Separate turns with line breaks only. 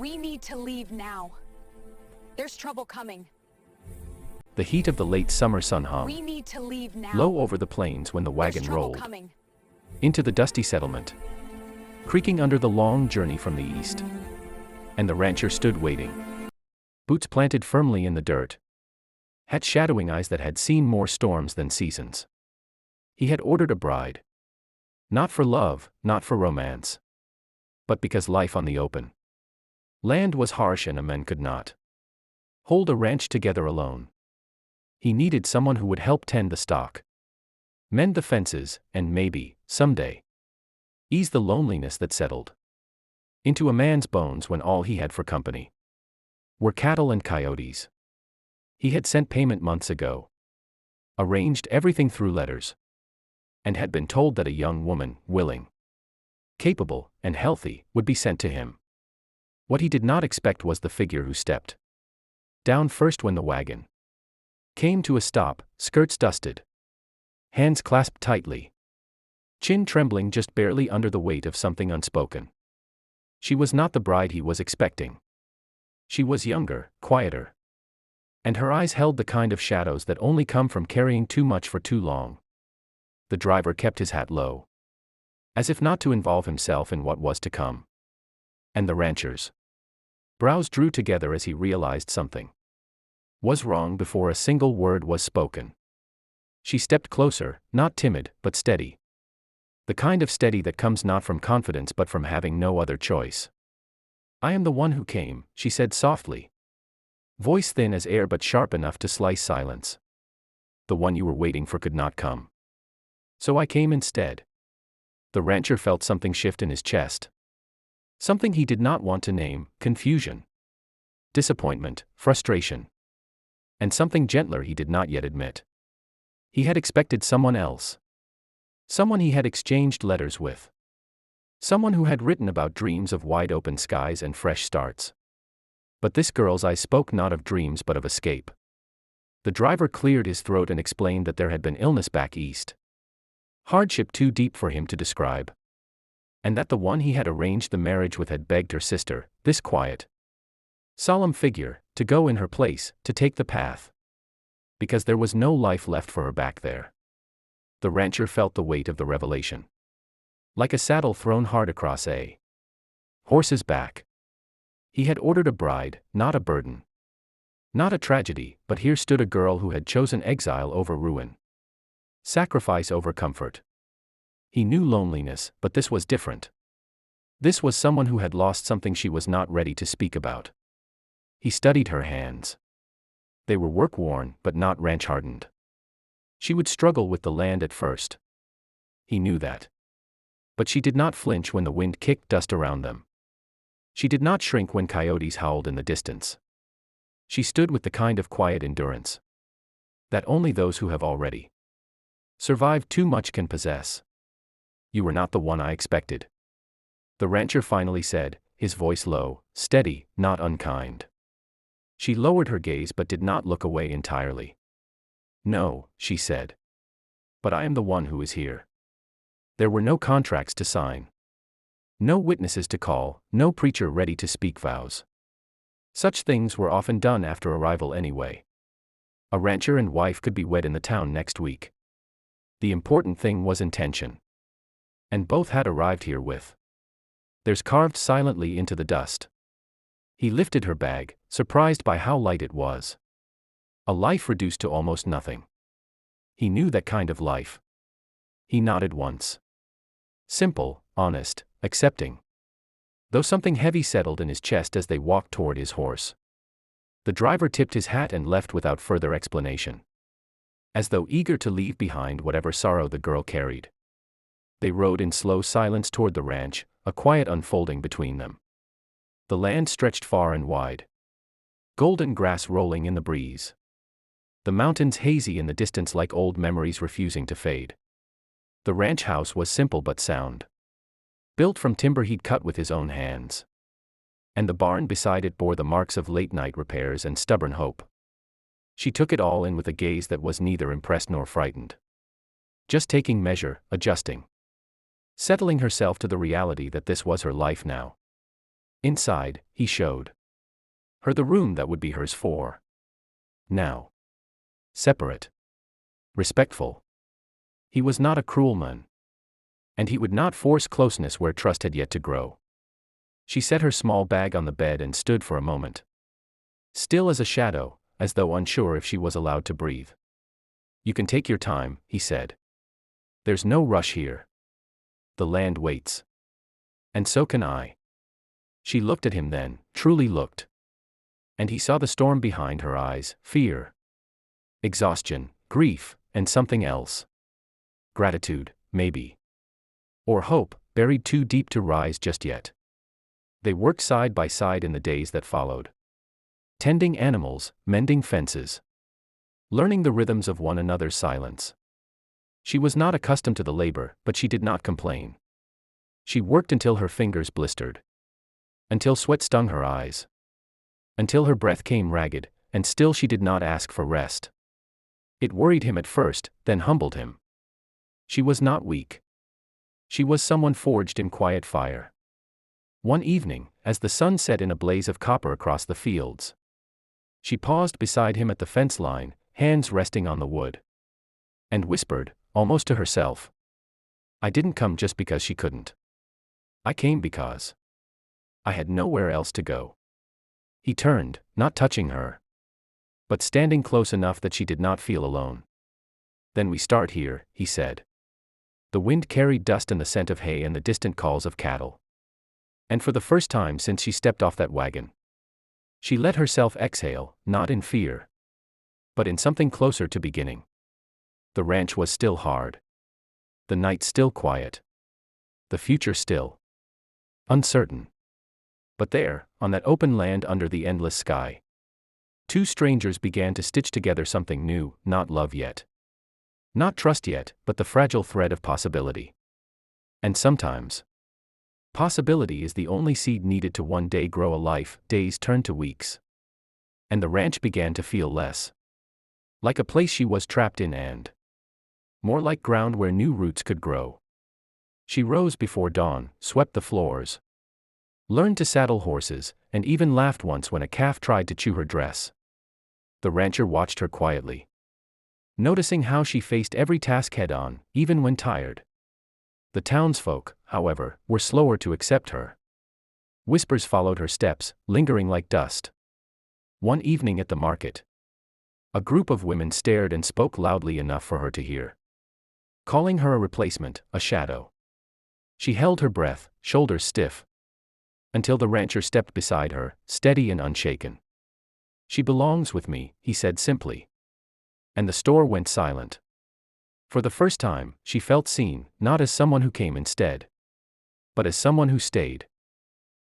We need to leave now. There's trouble coming.
The heat of the late summer sun hung
We need to leave now.
low over the plains when the
There's
wagon
trouble
rolled
coming.
into the dusty settlement, creaking under the long journey from the east. And the rancher stood waiting, boots planted firmly in the dirt, had shadowing eyes that had seen more storms than seasons. He had ordered a bride. Not for love, not for romance, but because life on the open land was harsh and a man could not hold a ranch together alone. He needed someone who would help tend the stock, mend the fences, and maybe, someday, ease the loneliness that settled into a man's bones when all he had for company were cattle and coyotes. He had sent payment months ago, arranged everything through letters, and had been told that a young woman, willing, capable, and healthy, would be sent to him. What he did not expect was the figure who stepped down first when the wagon came to a stop, skirts dusted, hands clasped tightly, chin trembling just barely under the weight of something unspoken. She was not the bride he was expecting. She was younger, quieter, and her eyes held the kind of shadows that only come from carrying too much for too long. The driver kept his hat low, as if not to involve himself in what was to come. And the rancher's brows drew together as he realized something was wrong before a single word was spoken. She stepped closer, not timid, but steady. The kind of steady that comes not from confidence but from having no other choice. "I am the one who came," she said softly, voice thin as air but sharp enough to slice silence. "The one you were waiting for could not come. So I came instead." The rancher felt something shift in his chest. Something he did not want to name: confusion, disappointment, frustration. And something gentler he did not yet admit. He had expected someone else. Someone he had exchanged letters with. Someone who had written about dreams of wide-open skies and fresh starts. But this girl's eyes spoke not of dreams but of escape. The driver cleared his throat and explained that there had been illness back east. Hardship too deep for him to describe. And that the one he had arranged the marriage with had begged her sister, this quiet, solemn figure, to go in her place, to take the path. Because there was no life left for her back there. The rancher felt the weight of the revelation, like a saddle thrown hard across a horse's back. He had ordered a bride, not a burden. Not a tragedy, but here stood a girl who had chosen exile over ruin. Sacrifice over comfort. He knew loneliness, but this was different. This was someone who had lost something she was not ready to speak about. He studied her hands. They were work-worn, but not ranch-hardened. She would struggle with the land at first. He knew that. But she did not flinch when the wind kicked dust around them. She did not shrink when coyotes howled in the distance. She stood with the kind of quiet endurance that only those who have already survived too much can possess. "You were not the one I expected," the rancher finally said, his voice low, steady, not unkind. She lowered her gaze but did not look away entirely. "No," she said. "But I am the one who is here." There were no contracts to sign. No witnesses to call, no preacher ready to speak vows. Such things were often done after arrival anyway. A rancher and wife could be wed in the town next week. The important thing was intention. And both had arrived here with theirs carved silently into the dust. He lifted her bag, surprised by how light it was. A life reduced to almost nothing. He knew that kind of life. He nodded once. Simple, honest, accepting. Though something heavy settled in his chest as they walked toward his horse. The driver tipped his hat and left without further explanation, as though eager to leave behind whatever sorrow the girl carried. They rode in slow silence toward the ranch, a quiet unfolding between them. The land stretched far and wide. Golden grass rolling in the breeze. The mountains hazy in the distance like old memories refusing to fade. The ranch house was simple but sound. Built from timber he'd cut with his own hands. And the barn beside it bore the marks of late-night repairs and stubborn hope. She took it all in with a gaze that was neither impressed nor frightened. Just taking measure, adjusting. Settling herself to the reality that this was her life now. Inside, he showed her the room that would be hers for now. Separate. Respectful. He was not a cruel man. And he would not force closeness where trust had yet to grow. She set her small bag on the bed and stood for a moment. Still as a shadow, as though unsure if she was allowed to breathe. You can take your time, he said. There's no rush here. The land waits. And so can I. She looked at him then, truly looked. And he saw the storm behind her eyes, fear, exhaustion, grief, and something else. Gratitude, maybe. Or hope, buried too deep to rise just yet. They worked side by side in the days that followed. Tending animals, mending fences. Learning the rhythms of one another's silence. She was not accustomed to the labor, but she did not complain. She worked until her fingers blistered. Until sweat stung her eyes. Until her breath came ragged, and still she did not ask for rest. It worried him at first, then humbled him. She was not weak. She was someone forged in quiet fire. One evening, as the sun set in a blaze of copper across the fields, she paused beside him at the fence line, hands resting on the wood, and whispered, almost to herself, I didn't come just because she couldn't. I came because I had nowhere else to go. He turned, not touching her, but standing close enough that she did not feel alone. Then we start here, he said. The wind carried dust and the scent of hay and the distant calls of cattle. And for the first time since she stepped off that wagon, she let herself exhale, not in fear, but in something closer to beginning. The ranch was still hard. The night still quiet. The future still uncertain. But there, on that open land under the endless sky, two strangers began to stitch together something new, not love yet. Not trust yet, but the fragile thread of possibility. And sometimes, possibility is the only seed needed to one day grow a life. Days turned to weeks. And the ranch began to feel less like a place she was trapped in and more like ground where new roots could grow. She rose before dawn, swept the floors, learned to saddle horses, and even laughed once when a calf tried to chew her dress. The rancher watched her quietly, noticing how she faced every task head-on, even when tired. The townsfolk, however, were slower to accept her. Whispers followed her steps, lingering like dust. One evening at the market, a group of women stared and spoke loudly enough for her to hear, calling her a replacement, a shadow. She held her breath, shoulders stiff, until the rancher stepped beside her, steady and unshaken. She belongs with me, he said simply. And the store went silent. For the first time, she felt seen, not as someone who came instead, but as someone who stayed.